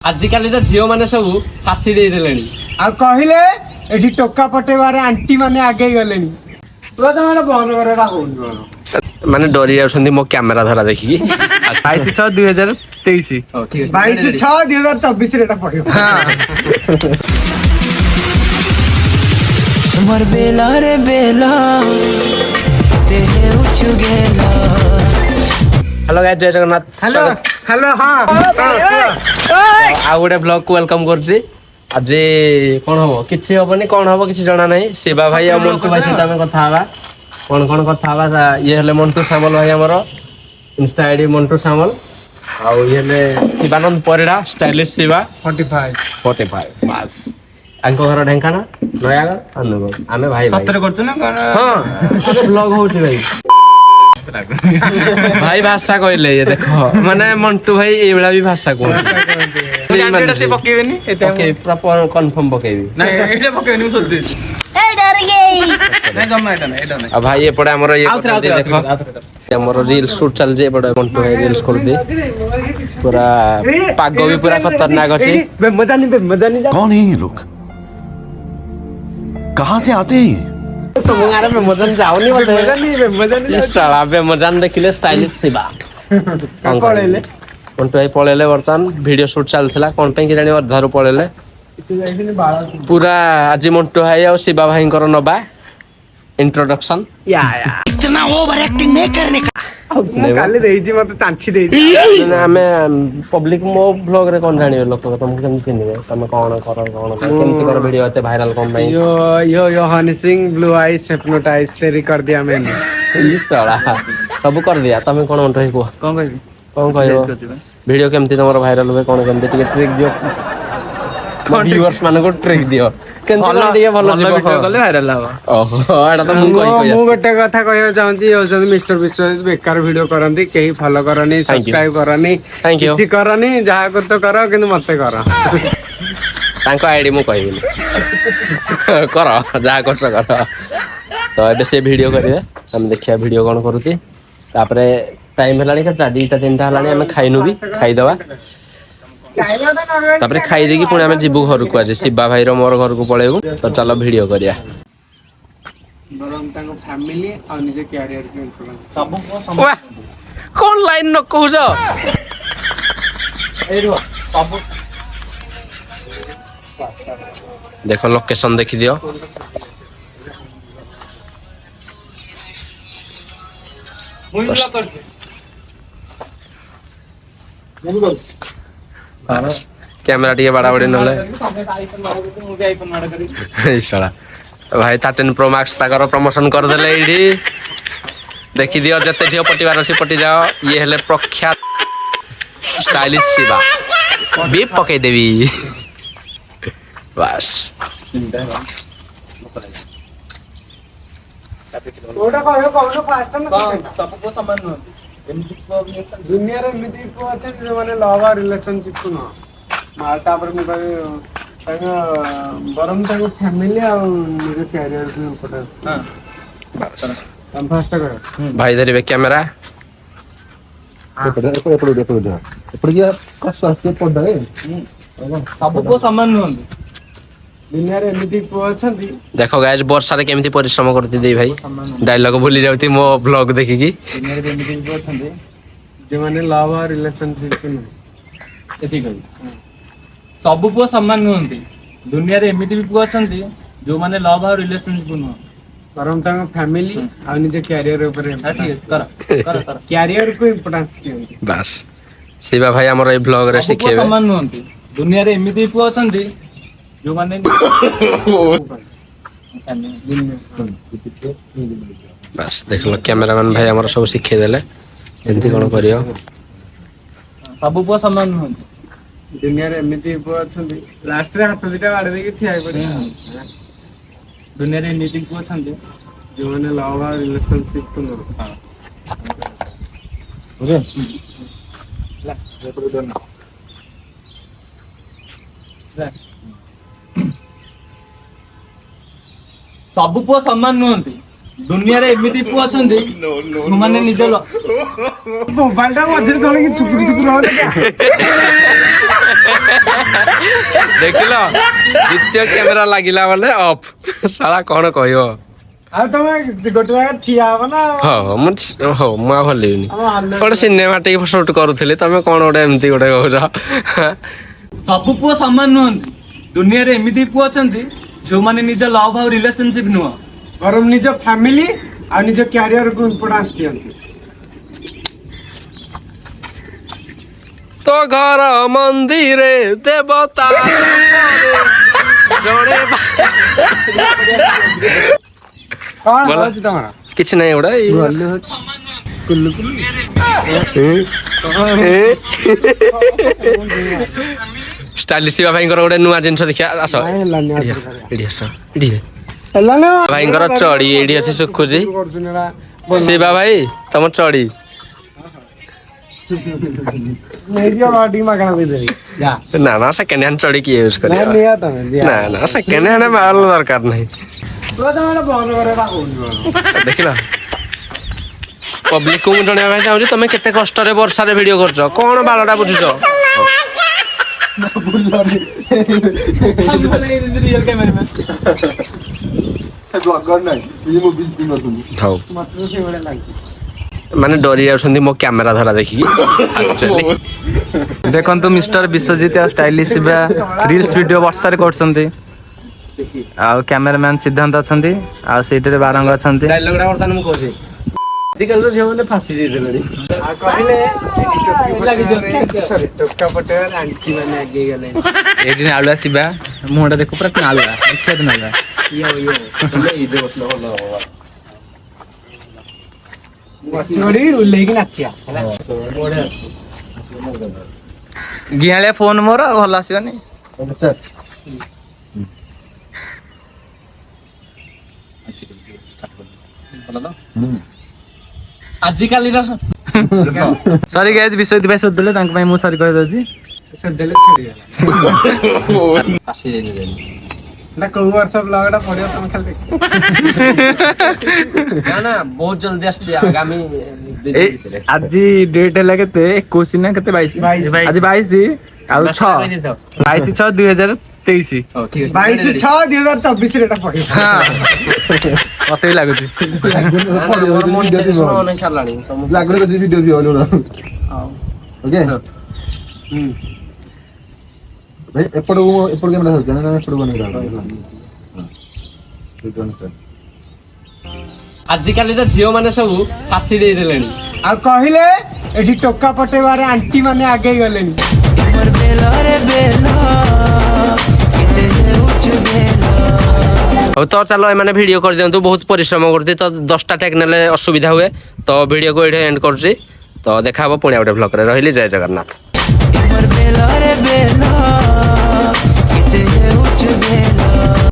आजिकल झील मैंने सब फासी दे देले कहले एठी टोका पटेबार आंटी माने आगे गले माने डरी जाउछन्ती मो कैमरा धरा देखिकी 22/6/2023 22/6/2024 रे पड़ियो मर बेला रे बेला तेरे उछु गेला। हेलो गाइस, जय जगन्नाथ। हेलो हेलो हां आ गोटे ब्लॉग को वेलकम करछि। आज कोन हबो किछि हबनी, कोन हबो किछि जणा नै। शिवा भाई आ मंटू भाई सहित हम कथा हबा। कोन कथा हबा, ये हले मंटू सामल भाई हमरो इंस्टा आईडी मंटू सामल, आ ये हले शिवानंद परिड़ा स्टाइलिश शिवा 45 बस। आंको घर ढेंकाना नयागढ़ अनुगुण आमे भाई सତରେ करछु ना हां तो ब्लॉग होउछि भाई। भाई भाषा कहले ये देखो माने मंटू भाई ए बेला भी भाषा को एटा से पकेबेनी एटा ओके प्रॉपर कंफर्म पकेबी ना एटा पकेबेनी सोदे ए डर गई नहीं जम्मा एटा नहीं अब भाई ये पड़े हमरो ये देखो हमरो रील शूट चल जे बड़ा मंटू भाई रील्स कर दे पूरा पागो भी पूरा खतरनाक अछि। मजा नहीं कौन है ये लोग, कहाँ से आते हैं ये? तो मुंगारे में मजन जाओनी बोलते ये साला बे मजन देखिले स्टाइलिश थिबा पळेले मंटू भाई पळेले वर्तमान वीडियो शूट चलथिला कोन पे कि जानि अधारु पळेले पूरा। आज मंटू भाई और शिवा भाई कर नबा इंट्रोडक्शन इतना ओवर एक्टिंग नहीं करने का। काली देइजी मते चांची देइजी हमें पब्लिक मो ब्लॉग रे कोन जानियो लोक तुम केम चिनिबे तुम कोन करो केमती कर वीडियो एते वायरल कोन भाई। Yo Honey Singh blue eyes hypnotize तेरी कर दिया मैंने ई साला सब कर दिया। तुम कोन मंटू भाई को कोन कहबी कोन कहबो वीडियो केमती तमरो वायरल होबे कोन केमती टिके ट्रिक दियो व्यूअर्स माने को ट्रिक दियो केमती कोन टिके भलो वीडियो गले वायरल हवा। ओहो एटा तो मु कहि मु गोटे कथा कहया चाहंती होजन मिस्टर विश्वजित बेकार वीडियो करंती केही फॉलो करनी सब्सक्राइब करनी थैंक यू किछि करनी जहा को तो करो किंतु मते करो तांको आईडी मु कहबिनी करो जहा करछ करो। तो एबे से वीडियो करिवे हम देखिया वीडियो कोन करूती तापरे टाइम हलानी का 2-3 हलानी हम खाइनु भी खाइ दवा तापरे खाइ देकी पुणी हम जीबू घर को आज शिवा भाई रो मोर घर को पळेबू। तो चलो वीडियो करिया बरम ताको फैमिली और निजे कैरियर के इन्फ्लुएंस सब को वाह कोन लाइन न कहूज सब देखो लोकेशन देखि दियो मुई ब्लॉग करछे कैमरा टिके बड़ा बड़ी नले आईफोन मार के मु भी आईफोन मार करी साला भाई 13 प्रो मैक्स ताकर प्रमोशन कर देले एडी देखि दियो जते झियो पटिवार अछि पटि जाओ। ये हेले प्रख्यात स्टाइलिश शिवा भी पके देवी बस। ओडा कहयो कहनो फास्ट ना सब को समान न एमती को दुनिया रे मिति को अछि जे माने लव और रिलेशनशिप को न मारता पर मु कहे बरम ताको फैमिली और निजे कैरियर के इम्पोर्टेंस हां बस हम फास्ट कर भाई धरिबे कैमरा सब को समान न दुनिया रे मिति को अछि देखो गाइस वर्षा रे केमिति परिश्रम करती दे भाई डायलॉग भूली जाउती मो ब्लॉग देखिकी दुनिया रे एमती को अछंदे जे माने लव और रिलेशनशिप को न एथि कहि सब को समान नहंती दुनिया रे एमती भी को अछंती जो माने लव और रिलेशनशिप न बरम ताको फैमिली और निजे कैरियर ऊपर ठीक है कर कैरियर को इम्पोर्टेंस दियंती बस शिवा भाई हमर ए ब्लॉग रे सब को सिखेबे समान नहंती दुनिया रे एमती को अछंती जो माने बस देख लो कैमरामैन भाई हमर सब सिखे देले एंती कोन करियो सब को समान नहंती दुनिया रे एमिति को अछंती लास्ट रे हाथ दिटा बाडे देकी थियाई पड़ी दुनिया रे एमती को अछंती जो माने लव और रिलेशनशिप को न हां ला ये पर दोन सब को समान नहंती दुनिया रे एमती पुआ अछंती माने निज मोबाइल टा मझिर कोन की चुकुर चुकुर हो ଦେଖିଲ ଦ୍ୱିତୀୟ କ୍ୟାମେରା ଲାଗିଲା ମାନେ ଅଫ୍ ଶାଳା କଣ କହିବ ଆଉ ତମେ ଗୋଟେ ଜାଗା ଠିଆ ହବ ନା ହଉ ମୁଁ ଆଉ ହଲିବିନି ଆମ ହାଲ ଗୋଟେ ସିନେମା ଟିକେ ସୁଟ କରୁଥିଲି ତମେ କଣ ଗୋଟେ ଏମିତି ଗୋଟେ କହୁଛ ସବୁ ପୁଅ ସମାନ ନୁହନ୍ତି ଦୁନିଆରେ ଏମିତି ପୁଅ ଅଛନ୍ତି ଯୋଉମାନେ ନିଜ ଲଭ୍ ଆଉ ରିଲେସନସିପ ନୁହଁ ବରଂ ନିଜ ଫ୍ୟାମିଲି ଆଉ ନିଜ କ୍ୟାରିୟରକୁ ଇମ୍ପୋର୍ଟାନ୍ସ ଦିଅନ୍ତି। ତୋ ଘର ମନ୍ଦିରେ ଦେବତା ଜଣେ କଣ ଭଲ। ହଉଛି ତମର? କିଛି ନାହିଁ ଏଗୁଡ଼ା ଷ୍ଟାଇଲିଶ ଶିବା ଭାଇଙ୍କର ଗୋଟେ ନୂଆ ଜିନିଷ ଦେଖିବା ଆସ ନାଇଁ ହେଲାନି ଆଉ ଏଠି ଆସ, ଏଠି ଆସ, ଏଠି। ହେଲାନି ଭାଇଙ୍କର ଚଢି ଏଇଠି ଅଛି ଶୁଖୁଛି ଶିବା ଭାଇ ତମ ଚଢି ନେଇଯିବ ଟିକେ ମାଗଣା ଦେଇଦେବି ଯା ନା ନା ସେକେଣ୍ଡ ହ୍ୟାଣ୍ଡ ଚଢି କିଏ ୟୁଜ କରିବ ନାଇଁ ନିଅ ତମେ ଦିଅ। ନା ନା ସେକେଣ୍ଡ ହ୍ୟାଣ୍ଡ ମାଲ ଦରକାର ନାହିଁ ତମେ ଗୋଟେ ବନ୍ଦ କରିବା କହୁନି ଦେଖିଲ ପବ୍ଲିକକୁ ମୁଁ ଜଣେଇବା ପାଇଁ ଚାହୁଁଛି ତମେ କେତେ କଷ୍ଟରେ ବର୍ଷାରେ ଭିଡିଓ କରୁଛ କଣ ବାଳଟା ବୁଝୁଛ ଥାଉ ମତେ ସେଇଭଳିଆ ଲାଗୁଛି। ମାନେ ଡରି ଯାଉଛନ୍ତି ମୋ କ୍ୟାମେରା ଧରା ଦେଖିକି Actually, ଦେଖନ୍ତୁ ମିଷ୍ଟର ବିଶ୍ୱଜିତ ଆଉ ଷ୍ଟାଇଲିଶ ଶିବା ରିଲ୍ସ ଭିଡିଓ ବର୍ଷାରେ କରୁଛନ୍ତି ଆଉ କ୍ୟାମେରାମ୍ୟାନ ସିଦ୍ଧାନ୍ତ ଅଛନ୍ତି ଆଉ ସେଇଠାରେ ବାରଙ୍ଗ ଅଛନ୍ତି dialogue ଟା ବର୍ତ୍ତମାନ ମୁଁ କହୁଛି ଆଜିକାଲିର ଝିଅମାନେ ଫାସି ଦେଇଦେଲେଣି ଆଉ କହିଲେ ସରି ଟୋକା ପଟେଇବାର ଆଣ୍ଟି ମାନେ ଆଗେଇ ଗଲେ ଏଇଠି ନାଳୁଆ ଶିବା ମୁହଁଟା ଦେଖୁ ପୁରା ନାଳୁଆ ଦେଖିବାକୁ ନାଳୁଆ ବସି ପଡି ଓହ୍ଲେଇକି ନାଚିବା ହେଲା ଗିଆଳିଆ ଫୋନ ମୋର ଆଉ ଭଲ ଆସିବନି ଆଜିକାଲିର ସରି ଗାଇଜ ବିଶ୍ୱଜିତ ଭାଇ ଶୋଧିଦେଲେ ତାଙ୍କ ପାଇଁ ମୁଁ ସରି କହିଦଉଛି ସେ ଦେଲେ ଛିଡିଗଲା ଫାସି ଦେଇଦେଲେଣି ନା କୋଉ ବର୍ଷ ବ୍ଲଗ ଟା ପଡିବ ତମେ ଖାଲି ଦେଖ ନା ନା ବହୁତ ଜଲ୍ଦି ଆସୁଛି ଆଗାମୀ ଦି ଦିନ ଏଇ ଭିତରେ। ଆଜି ଡେଟ୍ ହେଲା କେତେ 21 ନା କେତେ 22 ଆଜି 22 ଆଉ 6 22/6/2023 ହଉ ଠିକ ଅଛି 22/6/2024 ରେ ଏଟା ପଡିବ ହଁ ମତେ ବି ଲାଗୁଛି ମୋର monetization on ହେଇସାରିଲାଣି ତମକୁ ଭାଇ ଏପଟକୁ କ୍ୟାମେରା ଧରୁଛ ନା ଏପଟକୁ ବନେଇଲା ଆଜିକାଲିର ଝିଅ ମାନେ ସବୁ ଫାସି ଦେଇଦେଲେଣି ଆଉ କହିଲେ ଏଠି ଟୋକା ପଟେଇବାରେ ଆଣ୍ଟି ମାନେ ଆଗେଇ ଗଲେଣି ମୋର ବେଲରେ ବେଲ କେତେ ହେଉଛୁ ବେଲ ହଉ ତ ଚାଲ ଏମାନେ ଭିଡିଓ କରିଦିଅନ୍ତୁ ବହୁତ ପରିଶ୍ରମ କରୁଛି ତ 10ଟା ଟେକ୍ ନେଲେ ଅସୁବିଧା ହୁଏ ତ ଭିଡିଓକୁ ଏଇଠି ଏଣ୍ଡ କରୁଛି ତ ଦେଖା ହବ ପୁଣି ଆଉ ଗୋଟେ ଭ୍ଲଗରେ ରହିଲି ଜୟ ଜଗନ୍ନାଥ।